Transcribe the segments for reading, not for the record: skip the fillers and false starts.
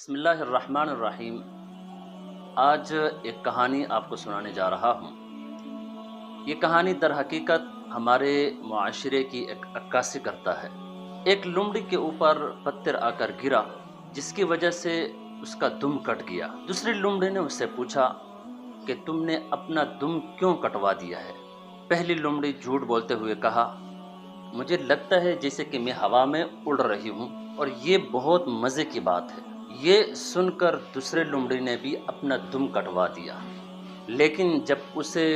بسم اللہ الرحمن الرحیم۔ آج ایک کہانی آپ کو سنانے جا رہا ہوں۔ یہ کہانی در حقیقت ہمارے معاشرے کی ایک عکاسی کرتا ہے۔ ایک لومڑی کے اوپر پتھر آ کر گرا، جس کی وجہ سے اس کا دم کٹ گیا۔ دوسری لومڑی نے اس سے پوچھا کہ تم نے اپنا دم کیوں کٹوا دیا ہے؟ پہلی لومڑی جھوٹ بولتے ہوئے کہا، مجھے لگتا ہے جیسے کہ میں ہوا میں اڑ رہی ہوں اور یہ بہت مزے کی بات ہے۔ یہ سن کر دوسرے لومڑی نے بھی اپنا دم کٹوا دیا، لیکن جب اسے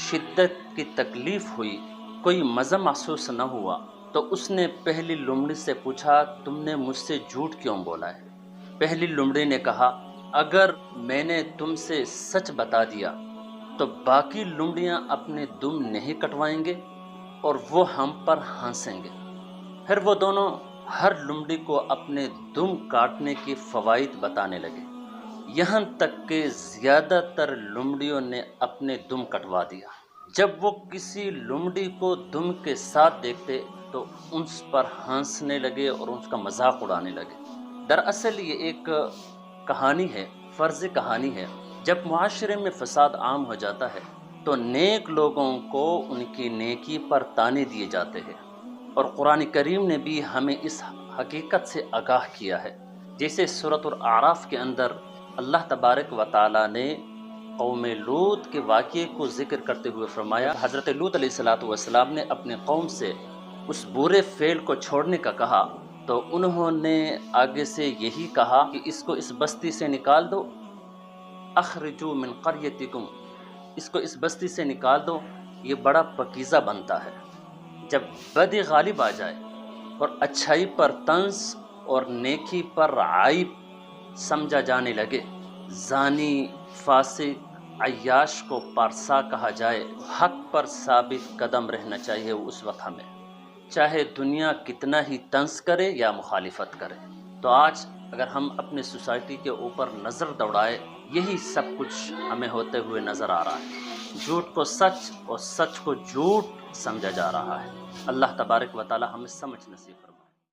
شدت کی تکلیف ہوئی، کوئی مزہ محسوس نہ ہوا، تو اس نے پہلی لومڑی سے پوچھا، تم نے مجھ سے جھوٹ کیوں بولا ہے؟ پہلی لومڑی نے کہا، اگر میں نے تم سے سچ بتا دیا تو باقی لومڑیاں اپنے دم نہیں کٹوائیں گے اور وہ ہم پر ہنسیں گے۔ پھر وہ دونوں ہر لومڑی کو اپنے دم کاٹنے کے فوائد بتانے لگے، یہاں تک کہ زیادہ تر لومڑیوں نے اپنے دم کٹوا دیا۔ جب وہ کسی لومڑی کو دم کے ساتھ دیکھتے تو اس پر ہنسنے لگے اور اس کا مذاق اڑانے لگے۔ دراصل یہ ایک کہانی ہے، فرضی کہانی ہے۔ جب معاشرے میں فساد عام ہو جاتا ہے تو نیک لوگوں کو ان کی نیکی پر طعنے دیے جاتے ہیں، اور قرآن کریم نے بھی ہمیں اس حقیقت سے آگاہ کیا ہے۔ جیسے سورۃ الاعراف کے اندر اللہ تبارک و تعالیٰ نے قوم لوط کے واقعے کو ذکر کرتے ہوئے فرمایا، حضرت لوط علیہ السلام نے اپنے قوم سے اس برے فعل کو چھوڑنے کا کہا تو انہوں نے آگے سے یہی کہا کہ اس کو اس بستی سے نکال دو، اخرجوا من قریتکم، اس کو اس بستی سے نکال دو، یہ بڑا پاکیزہ بنتا ہے۔ جب بدی غالب آ جائے اور اچھائی پر طنز اور نیکی پر عیب سمجھا جانے لگے، زانی، فاسق، عیاش کو پارسا کہا جائے، حق پر ثابت قدم رہنا چاہیے اس وقت ہمیں، چاہے دنیا کتنا ہی طنز کرے یا مخالفت کرے۔ تو آج اگر ہم اپنے سوسائٹی کے اوپر نظر دوڑائے، یہی سب کچھ ہمیں ہوتے ہوئے نظر آ رہا ہے۔ جھوٹ کو سچ اور سچ کو جھوٹ سمجھا جا رہا ہے۔ اللہ تبارک و تعالی ہمیں سمجھ نصیب فرمائے۔